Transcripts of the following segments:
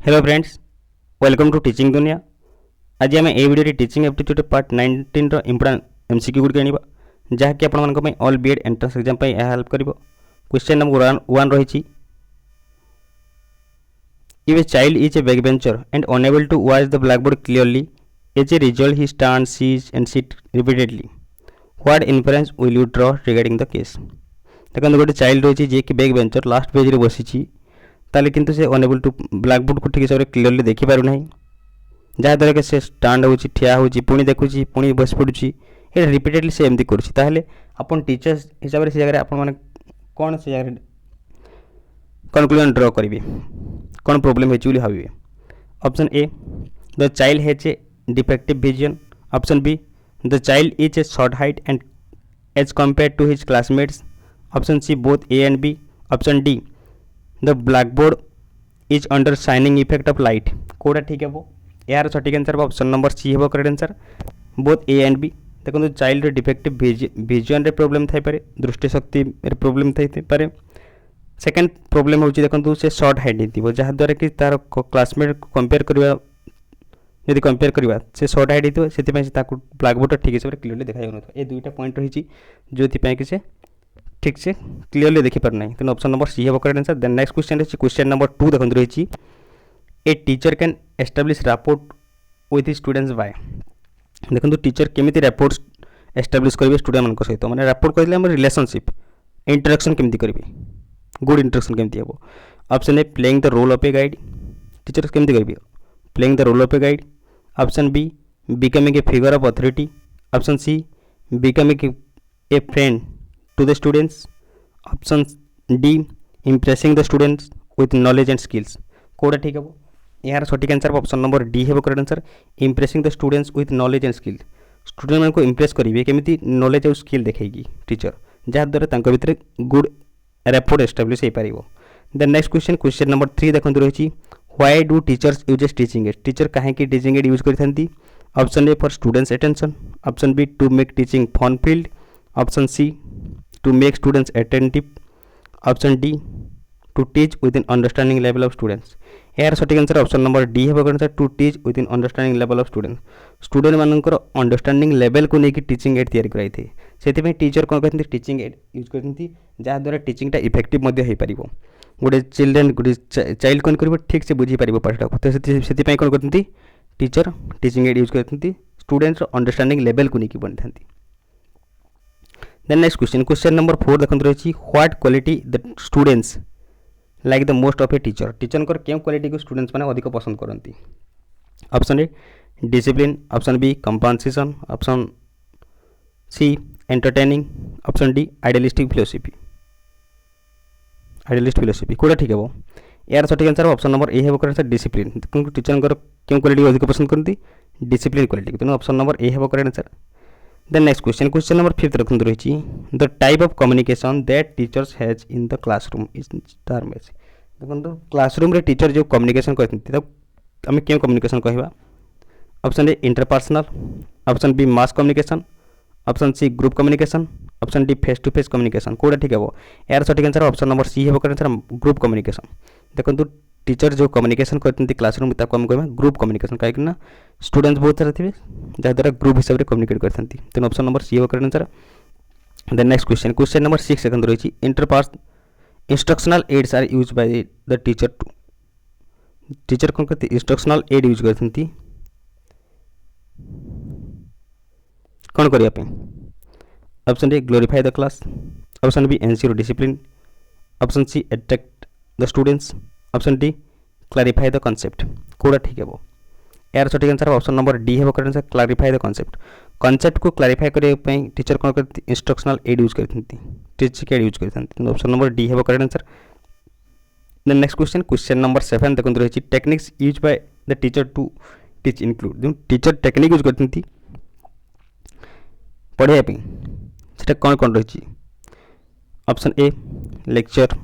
Hello friends, welcome to teaching Duniya. आज आम ए video teaching aptitude part 19 important MCQ गुड आनिबा जहाँकि आपण all BEd entrance exam help कर। क्वेश्चन नंबर 1 रही। If a child is a back bencher and unable to watch the blackboard clearly as a result he stands sees and sit repeatedly what inference will you draw regarding the case. देखो गोटे child रही जी कि back bencher last page रे बसी ताले किंतु से unable to blackboard को ठीक हिसाब से क्लियरली देखी पार ना जहाँद्वारा कि से स्टाण्ड हो ठिया हो पुणी देखुची पुणी बस पड़ुची ये रिपीटेडली से एमती करें आपन टीचर्स हिसाब से जगह आपने कौन से जगह कनक्लूजन ड्र करेंगे कौन प्रोब्लेम होती भावे। Option A the child has a defective vision. Option B the child is a short height and as compare to his classmates. Option C both A and B. Option D the blackboard is under shining effect of light. कौटा ठीक है यार सठिक answer option number C है correct answer both A and B. देखो child defective vision रे problem थाई पारे दृष्टिशक्ति प्रोब्लेम थाई पारे। सेकेंड प्रोब्लेम होची देखो से शॉर्ट हाइट होती जहाँद्वारा कि तार क्लासमेट कंपेयर करवा यदि कंपेयर करवा से शॉर्ट हाइट होती से ब्लैकबोर्ड ठीक हिसाब से क्लियरली देखा जाऊन ये दुईटा पॉइंट रही जो कि से ठीक से क्लियरली देखी पार ना तेनाली ऑप्शन नंबर सी है correct answer. Then next question रही क्वेश्चन नंबर 2 देखो रही a teacher can establish rapport with students by. देखो टीचर केमी रैपोर्ट एस्टाब्लिश करेंगे स्टूडेंट मान सहित मैंने रैपोर्ट कहते हैं रिलेशनशिप इंटरेक्शन केमी करेंगे गुड इंटरेक्शन केमी हम। Option A playing the role of a guide teacher केमी करेंगे playing the role of a guide. Option B becoming a figure of authority. Option C becoming a friend to the students. Option D impressing the students with knowledge and skills. कौटा ठीक है यार सठिक answer option number D है correct answer impressing the students with knowledge and skill. Student मान को impress करेंगे केमी नॉलेज और स्किल देखेगी टीचर जहाँद्वारा भितर गुड रैपोर्ट एस्टाब्लिश हो पार। देन नेक्स्ट क्वेश्चन नंबर 3 देखो रही why do teachers uses teaching aid. Teacher कहीं टीचिंग एड यूज करती। Option A for students attention. Option B to make teaching fun field. Option C to make students attentive. Option D to teach within understanding level of students. यार सठिक answer option number D है answer to teach within understanding level of students. Student मानकर understanding level को लेकिन teaching add तैयारी कराई थे से टीचर कौन कहते टीचिंग एड यूज करती जहाँद्वारा टीचिंगटा इफेक्टिव हो गोटे चिल्ड्रेन गोटे चाइल्ड कौन कर ठीक से बुझीपार पाठटा तो से कौन करती टीचर टीचिंग एड यूज करती स्टूडेंट्स अंडरस्टैंडिंग लेवल को लेकिन बनी था। देन नेक्स्ट क्वेश्चन नंबर 4 देखो रही what quality the students like the most of a teacher. Teacher क्यों क्वालिटी को स्टूडेंट्स मैंने अधिक पसंद करती। Option A discipline. Option B compensation. Option C entertaining. Option D idealistic philosophy. Idealist philosophy कौटा ठीक है यार सठिक आंसर ऑप्शन नंबर ए है करेक्ट आंसर डिसिप्लिन। टीचर क्यों क्वालिटी को अधिक पसंद करती डिसिप्लिन क्वालिटी तेनाली ऑप्शन नंबर ए है correct answer. Then next question number 5 देखो रही the type of communication that teachers has in the classroom is term as. देखो क्लासरूम रे टीचर जो कम्युनिकेशन करते आम क्यों कम्युनिकेशन कहवा। Option A interpersonal. Option B mass communication. Option C group communication. Option D face to face communication कौटा ठीक है यार सठिक आंसर ऑप्शन नंबर सी है करेक्ट आंसर ग्रुप कम्युनिकेशन। देखो टीचर जो कम्युनिकेशन करते क्लासरूम आम कह ग्रुप कम्युनिकेशन कहीं स्टूडेंट्स बहुत सारा थे जहाँद्वारा ग्रुप हिसाब से कम्युनिकेट करते तेनाली ऑप्शन नंबर सी है correct answer. Then next question number 6 देखो रही इंटरपास instructional aids are use by the teacher to. Teacher कौन करते इंस्ट्रक्शनल एड यूज करती कौन करने। Option A glorify the class. Option B ensure discipline. Option C attract the students. Option D clarify the concept कौटा ठीक है यार सठिक आंसर ऑप्शन नंबर डी है correct answer clarify the concept को क्लैरिफाई करने टीचर कौन करती इंस्ट्रक्शनल एड यूज करती टीचिंग एड यूज करती ऑप्शन नंबर डी है correct answer. Then next question number 7 देखो रही techniques use by the teacher to teach include. जो टीचर टेक्निक यूज करती पढ़ाई से कौन कौन रही। Option A lecture.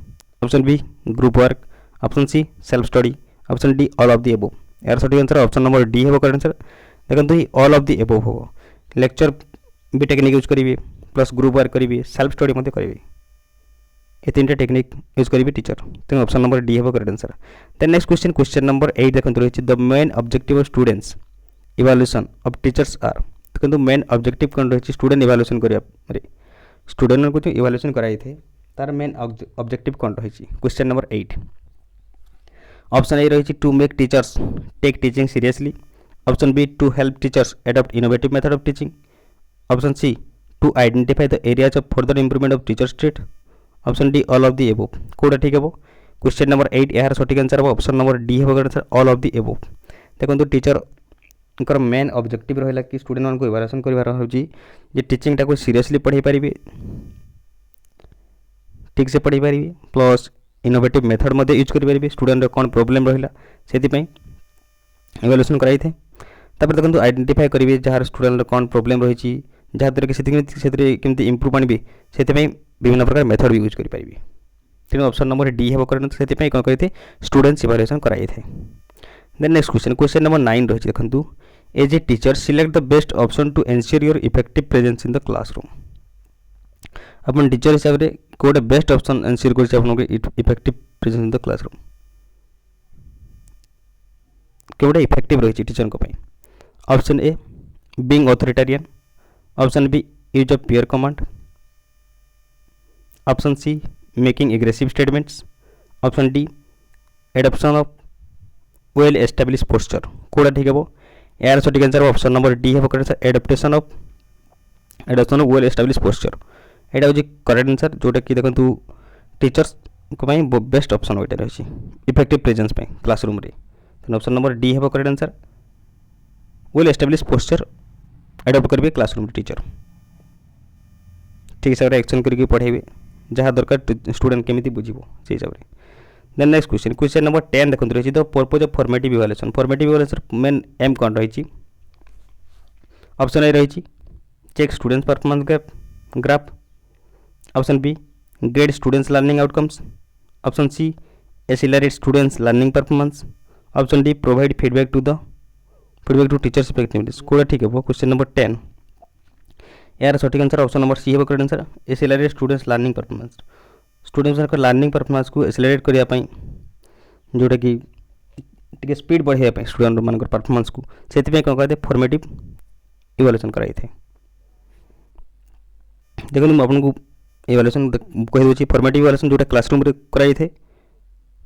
Option B group work. Option C self study. Option D all of the above. यार सठिक आंसर ऑप्शन नंबर डी है करेक्ट आंसर। देखो ही ऑल ऑफ द एबोव हो लेक्चर भी टेक्निक यूज करेंगे प्लस ग्रुप वर्क करेंगे self study करेंगे ये तीन टेक्निक यूज करेंगे टीचर। तेणु ऑप्शन नंबर डी है correct answer. Then next question, question number 8 देखते रही the main objective of students evaluation of teachers are. देखो मेन ऑब्जेक्टिव कौन रही स्टूडेंट इवैल्यूएशन करें स्टूडेंट को जो इवैल्यूएशन कराई थे तार मेन ऑब्जेक्टिव कौन रही। क्वेश्चन नंबर 8 ऑप्शन ए रही to make teachers take teaching seriously. Option B to help teachers adopt innovative method of teaching. Option C to identify the areas of further improvement of teachers treat. Option D all of the above. कोटा ठीक है question number 8 यार सठिक answer हम option number D है answer all of the above. देखो teacher main objective रहा कि स्टूडेंट मान को इवैल्यूएशन कर टीचिंग टाक सीरियसली पढ़ाई पारे ठीक से पढ़ाई पारे प्लस इनोवेटिव मेथड मध्य यूज करेंगे स्टूडेंट कौन प्रोब्लेम रहा से इवैल्यूएशन कराई थे। तापर देखो आइडेंटिफाई करेंगे जहाँ स्टूडेंट कौन प्रोब्लेम रही जहाँद्वारा कि केमती इम्प्रूव आने से विभिन्न प्रकार मेथड भी यूज करेंगे। तेणु ऑप्शन नंबर डी है करेक्ट से कौन करते स्टूडेंट्स इवैल्यूएशन कराई थे। Then next question, question number 9 रही देखो as a teacher select the best option to ensure your effective presence in the classroom. अपन टीचर हिसाब से कोटे बेस्ट ऑप्शन एनश्योर कर effective presence in the classroom केवटा इफेक्टिव रही टीचर को। Option A being authoritarian. Option B use of peer command. Option C making aggressive statements. Option D adoption of well establish posture. कोड़ा ठीक है यार सठिक answer option number D है correct adoption of well establish posture. यहाँ हूँ correct answer जोटा कि देखो टीचर्स को बेस्ट ऑप्शन ये रही इफेक्टिव प्रेजेंस क्लासरूम रे। ऑप्शन नंबर डी है correct answer well establish posture adapt करेंगे क्लासरूम टीचर ठीक हिसाब से एक्शन करके पढ़ेबे जहाँ दरकार स्टूडेंट केमी बुझे से हिसाब से। Then next question, question number 10 देखो रही the purpose of formative evaluation. Formative evaluation main aim कौन रही। ऑप्शन ए रही check students performance graph. Option B grade students learning outcomes. Option C accelerate students learning performance. Option D provide feedback to teachers effectiveness. कोड़ा ठीक है question number 10 यार सठिक answer option number C है correct answer accelerate students learning performance. Students learning performance को accelerate करने जोटा कि टे स्पीड बढ़ाई स्टूडेंट मान परफॉर्मेंस को से कौन करते फॉर्मेटिव इवैल्यूएशन कराई थे। देखो आपको इवैल्यूएशन कहीदे फॉर्मेटिव इवैल्यूएशन जोटा क्लासरूम कराई थे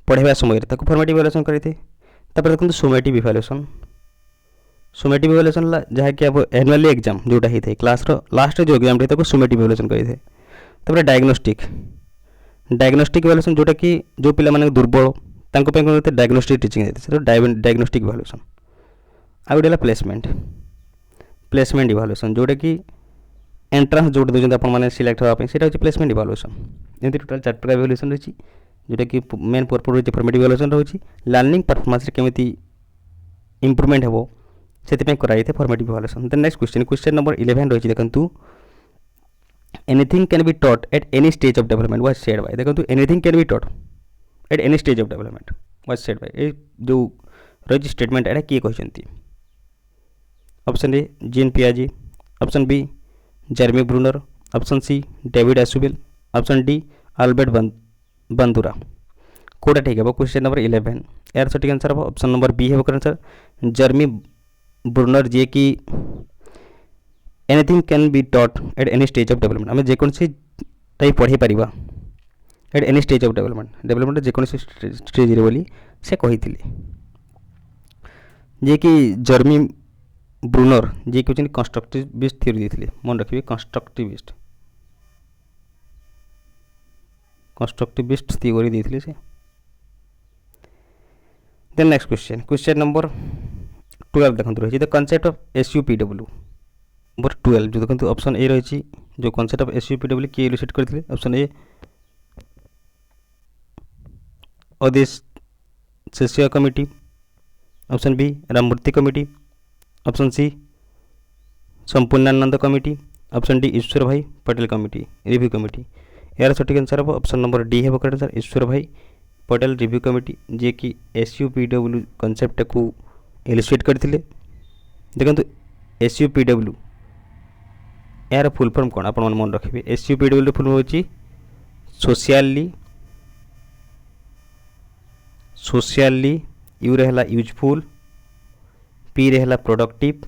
पढ़ाइबा समय फॉर्मेटिव इवैल्यूएशन कराई थे। देखो सुमेटिव इवैल्यूएशन जहाँ कि आप एनुअली एग्जाम जोटा ही थे क्लास लास्ट जो एग्जाम थे सुमेटिव इवैल्यूएशन करे थे। डायग्नोस्टिक इवैल्यूएशन जोटा कि जो पिला माने दुर्बल तांको पे कोन डायग्नोस्टिक टीचिंग देते डायग्नोस्टिक इवैल्यूएशन। आ गोटे प्लेसमेंट इवैल्यूएशन जोटा कि एंट्रांस जोटा दूसरे आप सिलेक्ट होगा से प्लेसमेंट इवैल्यूएशन। एमती टोटाल 4 प्रकार इवैल्यूएशन रही जोटा कि मेन पर्पज रही फॉर्मेटिव इवैल्यूएशन रही लर्निंग परफॉर्मेंस केमी इम्प्रूवमेंट हे से कराई थे formative evaluation. Then next question, question number 11 रही देखो anything can be taught at any stage of development was said by. देखो anything can be taught at any stage of development was said by ए जो रही statement एटा किए कहते। Option A Jean पियाजी। Option B Jerome Bruner. Option C David Ausubel. Option D Albert Bandura. कोटा ठीक है क्वेश्चन नंबर 11 यार सठिक आंसर हम ऑप्शन नंबर बी है आंसर जेरेमी ब्रूनर जी कि anything can be taught at any stage of development आम जेकोसी टाइप पढ़ाई पारिबा at any stage of development जेकोसी स्टेज रे बोली से कही जे कि जेरेमी ब्रूनर जी कि कंस्ट्रक्टिविस्ट थ्योरी देते मन रखिए कंस्ट्रक्टिविस्ट थ्योरी देते से। Then next question, question number 12 देखो रही the concept of SUPW number 12 जो देखो ऑप्शन ए रही जो कॉन्सेप्ट ऑफ SUPW किए इलुस्ट्रेट करते। Option A Adiseshiah committee. Option B Ramamurti committee. Option C Sampurnanand committee. Option D Ishwarbhai Patel committee review committee. यार सठिक आंसर हम ऑप्शन नंबर डी है correct answer Ishwarbhai Patel review committee जे कि SUPW concept को illustrate करते। देखो SUPW यार फुल फॉर्म कौन आप मन रखिए SUPW फुल फॉर्म होची सोशियाली यू रहला यूजफुल, पी रहला प्रोडक्टिव,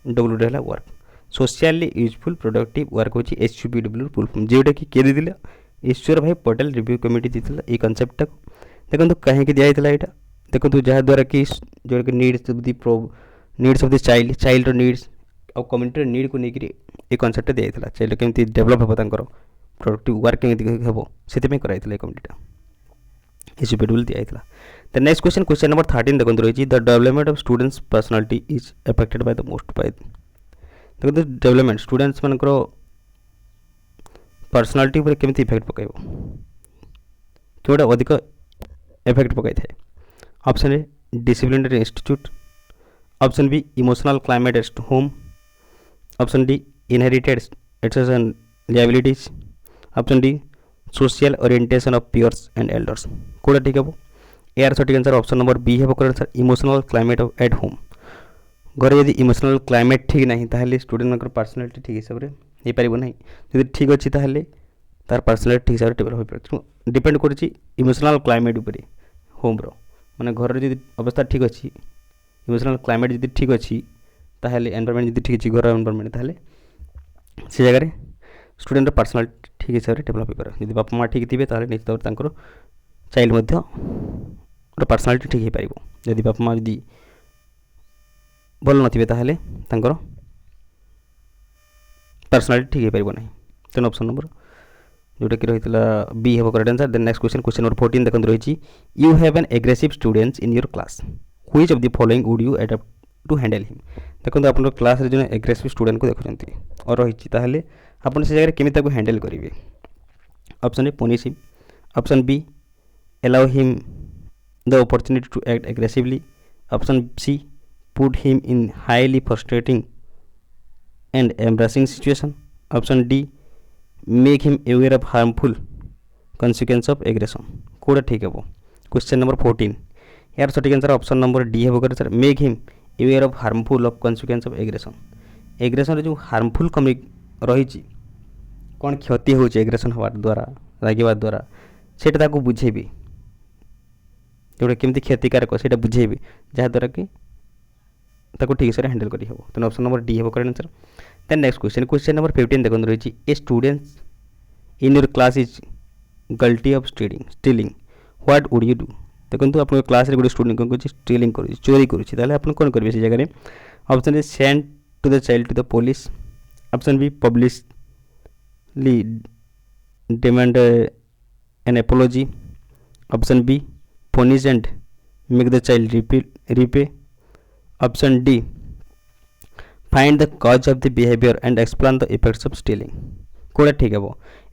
डब्ल्यू रहला वर्क। सोशियाली यूजफुल प्रोडक्टिव वर्क होची एसयूपीडब्ल्यू फुल फॉर्म, जोटा कि किए देथिला ईश्वर भाई पटेल रिव्यू कमिटी देथिला ए कांसेप्ट टाको। देखो कहीं दिया है यहाँ देखो जहाँद्वारा कि जो needs of the child needs और कम्युनिटी नीड को लेकर ये कनसेप्ट दिया चाइल्ड केमती डेभलप हे प्रोडक्टिव वर्क केमती हम से कराई कमिटीटा एसयूपीडब्ल्यू दिया। द नेक्स्ट क्वेश्चन नंबर 13 देखो रही the development of students personality is affected by the most by देखो डेवलपमेंट स्टूडेंट्स मान पर्सनालिटी पर केमती इफेक्ट पकाइब जोटा अधिक इफेक्ट पकाई थाए। Option A disciplinary institute, option B emotional climate at home, option D inherited assets and liabilities, option D social orientation of peers and elders. कोड़ा ठीक है यार सठिक आंसर ऑप्शन नंबर बी है correct answer emotional climate of at home. घर यदि emotional climate ठीक ना ताहले स्टूडेंट मान पर्सनालिटी ठीक हिसाब से हो पार ना, जब ठीक अच्छी ताहले तार पर्सनालिटी ठीक हिसाब से डेभलप हो पारे डिपेंड कर इमोशनल क्लाइमेट उपरे होम रो माने घर जब अवस्था ठीक अच्छी इमोशनल क्लाइमेट जब ठीक अच्छी ताहले एनवायरनमेंट जब ठीक अच्छी घर एनवायरनमेंट ताहले से जगह स्टूडेंट पर्सनालिटी ठीक हिसाब से डेभलप हो पारे। जब बापा माँ ठीक थे ताहले निश्चित भाव तांकर चाइल्ड मध्य पर्सनालिटी ठीक हो पार। जदि बापा माँ जदि भल नथिबे ताहले तांकर पर्सनालिटी ठीक हो पार ना। तेणु ऑप्शन नंबर जोटा कि रही बी हे correct answer. Then next question number 14 देखो रही you have an aggressive students in your class which of the following would you adapt to handle him. देखो आप क्लास जो एग्रेसिव स्टूडेंट को देखुं और रही ताहले आपन से जगह केमी ताको हैंडल करेंगे। Option A punish him, option B allow him the opportunity to act aggressively, option C put him in highly frustrating and embracing situation, option D make him aware of harmful consequence of aggression. कोड़ा ठीक है question number 14 यार सठिक answer option number D है correct sir make him aware of harmful of consequence of aggression. Aggression जो harmful रही कौन क्षति हो एग्रेशन हवार द्वारा रागिबार द्वारा सेटा ताको बुझेबी जोटा केमती क्षतिकारक से बुझेबी जहाँद्वारा कि ताको ठीक से हैंडल करी हो। तो ऑप्शन नंबर डी है correct answer. Then next question number 15 देखो रही a students in your class is guilty of stealing what would you do. देखो आप क्लास गोटे स्टूडेंट कौन कर स्टीलिंग कर चोरी करें आप कौन करेंगे से जगह। Option A send to the child to the police, option B publicly demand an apology, option B punish and make the child repay, option D find the cause of the behavior and explain the effects of stealing। कोड़ा ठीक है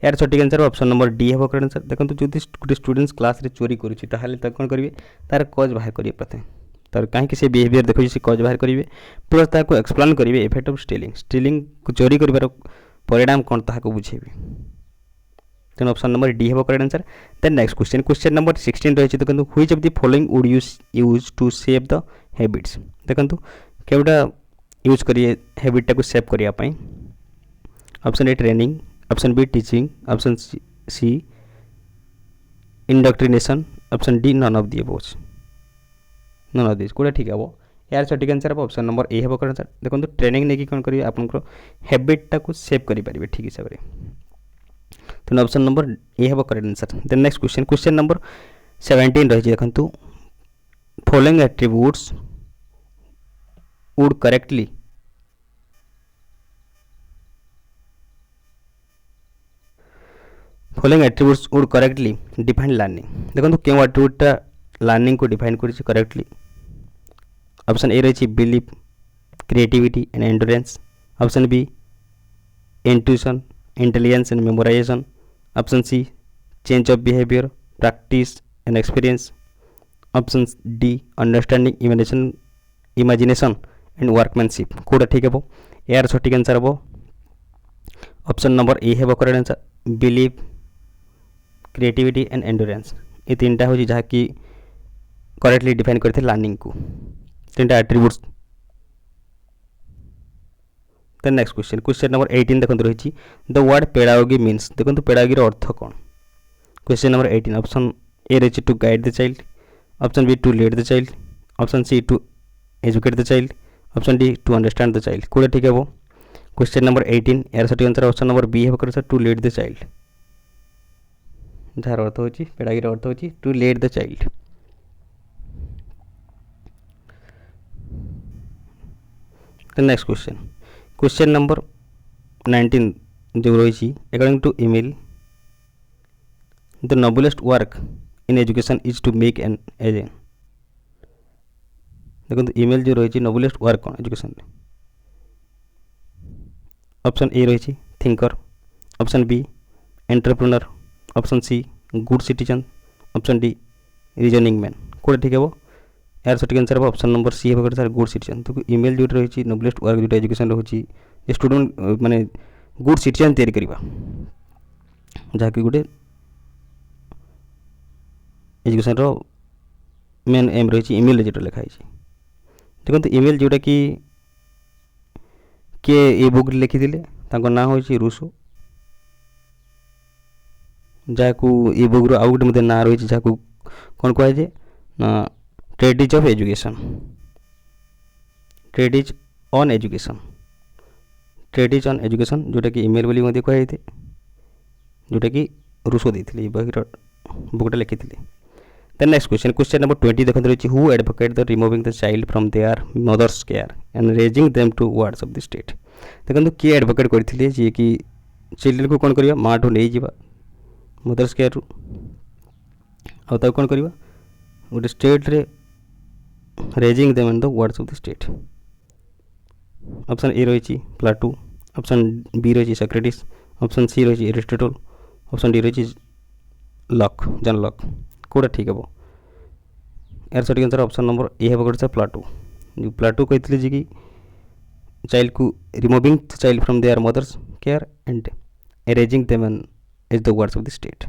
यार सठिक answer option number D है correct answer. देखो जो गोटे students class रे चोरी करुच्ची ताहले कौन करेंगे तार कज बाहर करेंगे प्रथम तार कहीं से बिहेवियर देखो से कज बाहर करेंगे प्लस ताको एक्सप्लेन करेंगे इफेक्ट ऑफ स्टीलिंग को चोरी कर परिणाम कौन ताको बुझेबे। तेणु ऑप्शन नंबर डी है correct answer. Then next question number 16 रही देखो which of the following would use to save the habits. देखो केवटा यूज करिए हैबिटा को सेव करने। Option A training, option B teaching, option C indoctrination, option D none of the above. None of this कोड़ा ठीक है यार सठिक आंसर हम ऑप्शन नंबर ए है करेक्ट आंसर। देखो ट्रेनिंग नहीं कौन करेंगे आप हैबिटा को सेव करेंगे ठीक हिसाब से। तो ऑप्शन नंबर ए है correct answer. Then next question number 17 रही देखो following attributes would correctly define learning. देखो क्यों एट्रीब्यूटा लर्निंग को डिफाइन कर करेक्टली। ऑप्शन ए रही belief, creativity and endurance, option B intuition, intelligence and memorization, option C change of behaviour, practice and experience, option D understanding, imagination and workmanship. कोड़ा ठीक है यार सठिक आंसर हम ऑप्शन नंबर ए है correct answer belief, creativity and endurance. ये तीनटा हूँ जहाँ कि करेक्टली डिफाइन करते लर्निंग को तीनटा attributes then next question number 18 देखो रही द वर्ड पेडागोगी मीन्स देखो पेडागोगी अर्थ कौन क्वेश्चन नंबर 18 ऑप्शन ए रही to guide the child option B to lead the child option C to educate the child option D to understand the child कौन ठीक है question number 18 यार सठिक answer option number B है sir to lead the child जार अर्थ हो pedagogy अर्थ हो to lead the child next question number 19 जो रही according to Emile the noblest work in education is to make an again देखो ईमेल जो रही नोबलेस्ट वर्क कौन एजुकेशन ऑप्शन ए रही thinker option B entrepreneur option C good citizen option D reasoning man कौन ठीक है यार सठिक आंसर ऑप्शन नंबर सी है सर गुड सिटीजन तो ईमेल जो रही नोबलेस्ट वर्क जो एजुकेशन रही स्टूडेंट माने गुड सिटीजन तैयारी करवा जहाँकि गोटे एजुकेशन रो मेन एम रही ईमेल जो लिखाई देखो ईमेल जोटा कि किए ये बुक लिखी ना हो रूसो जहाँ ये बुक आउ गोटे ना रही जहाँ कौन कहुए ना treatise of education treatise on education treatise on education जोटा कि ईमेल बोली कहुए जोटा कि रूसो देते बही बुकटा लिखी देन नेक्स्ट क्वेश्चन नंबर 20 देखते रही who advocate the removing the child from their mother's care and raising them to wards of the state देखो किए एडवोकेट करते जी कि चिल्ड्रेन को कौन करवा माँ ठू नहीं जावा मदर्स केयर आउ कौन करवा गोटे स्टेट रे raising them in the wards of the state option A रही प्लाटू ऑप्शन बी रही सॉक्रेटिस ऑप्शन सी रही एरिस्टोटल ऑप्शन डी रही लॉक जॉन लॉक कौटा ठीक है यार सठिक आंसर ऑप्शन नंबर ए है सर प्लाटू जो प्लाटू कहते जी कि चाइल्ड को removing the child from their mother's care and erasing them as the words of the state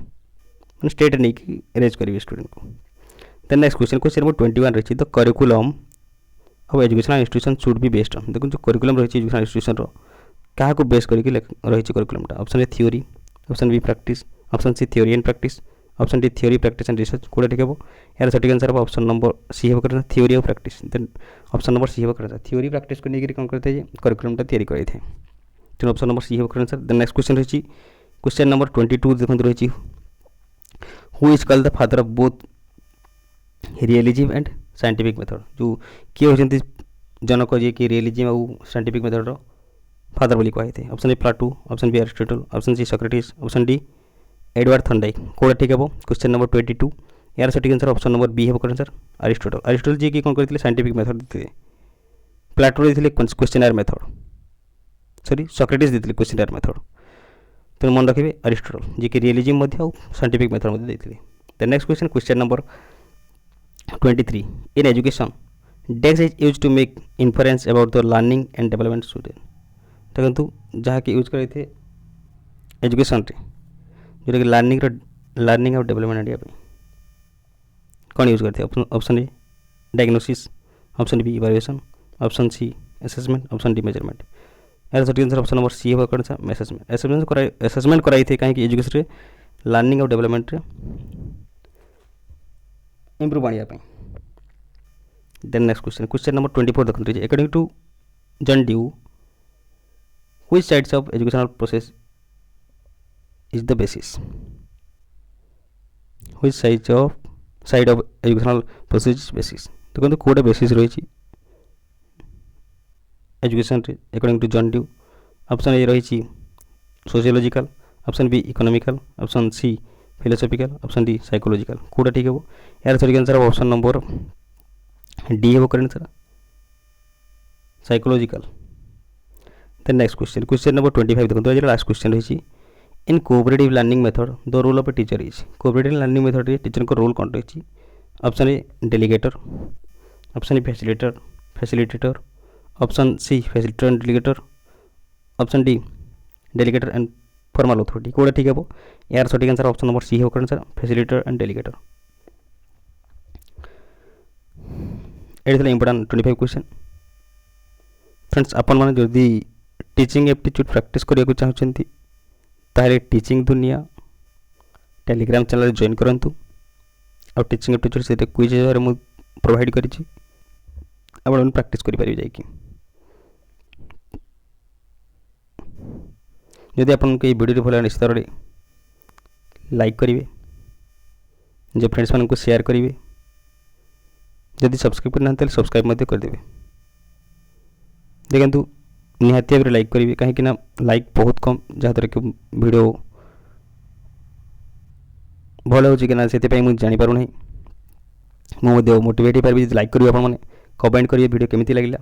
state नहीं कि एरेज करेंगे स्टूडेंट को देन नेक्स्ट क्वेश्चन नंबर 21 रही the curriculum of educational institution should be based on देखो जो curriculum रही educational institution क्या base करके रही करिकुलमटा option A theory option B practice option C theory and practice option D theory practice and research कौन ठीक है यार सठिक आंसर ऑप्शन नंबर सी है थ्योरी और practice then option number C है थ्योरी प्रैक्टिस को लेकर कौन करते हैं करिकुलमटा तैयारी करते हैं तेनाली ऑप्शन नंबर सी है आंसर देन नेक्स्ट क्वेश्चन रही क्वेश्चन नंबर 22 देखते रही who is called the father of both realism and scientific method जो किए होती जनक जी कि रियलिज्म और साइंटिफिक मेथड फादर बोली कहुए option A Plato option B Aristotle option C Socrates option D Edward Thorndike कौन ठीक है क्वेश्चन नंबर 22 यार सठिक आंसर ऑप्शन नंबर बी है आंसर अरिस्टोटल जी की कौन करते साइंटिफिक मेथड देते प्लाटू देते क्वेश्चनर मेथड सॉरी सॉक्रेटिस देते क्वेश्चनर मेथड तो मन रखिए अरिस्टोटल जी की रियलिज्म और साइंटिफिक मेथड देते the next question number 23 in education डेक्स is use to make inference about the learning and development student देखो जहाँ कि यूज करते एजुकेशन जोटा कि लर्निंग और डेवलपमेंट आने कौन यूज करते हैं option A diagnosis option B evaluation option C assessment option D measurement यार सठिक आंसर ऑप्शन नंबर सी है कौन सा असेसमेंट कराई थे कहीं एजुकेशन लर्निंग और डेवलपमेंट इम्प्रूव आने देन नेक्स्ट क्वेश्चन नंबर 24 देखते रही according to John Dewey which sides of educational process is the basis which side of educational process is basis देखो कौटा बेसिस रही education according to John Dewey option A रही sociological option B economical option C philosophical option D psychological कौटा ठीक है यार सही answer option number D है current sir psychological then next question number 25 देखो लास्ट क्वेश्चन रही in cooperative learning method the role of a teacher is cooperative learning method teacher को role कौन रही option A delegator option A facilitator option C facilitator and delegator option D delegator and formal authority कौटा ठीक है यार सठिक answer option number C है current sir facilitator and delegator ये इंपोर्टां 25 क्वेश्चन फ्रेंड्स आपण मैंने जदि टीचिंग एप्टीट्यूड प्रैक्टिस करने चाहते ताहले टीचिंग दुनिया टेलीग्राम चैनल जॉइन करंतु आ टीचिंग एप्टीट्यूड से क्विज मु प्रोवाइड करिछि आपण प्रैक्टिस करि परिबे जाई कि जदि आपन के वीडियो भल निश्चित भाव लाइक करेंगे जो फ्रेंड्स मान को शेयर करेंगे जदि सब्सक्राइब करना सब्सक्राइब करदे देखु निहाती भाव लाइक करेंगे कहीं लाइक बहुत कम जहाँद्वारा कि वीडियो भल हो मुझे जापर ना मुझे मोटिवेट हो पारि लाइक करेंगे आपने कमेंट करेंगे वीडियो केमी लगे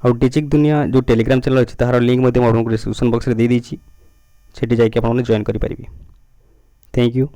और टीचिंग दुनिया जो टेलीग्राम चैनल अच्छी तार लिंक आपको डिस्क्रिप्शन बॉक्स में दे देती से जाकि आप जॉइन करेंगे। Thank you.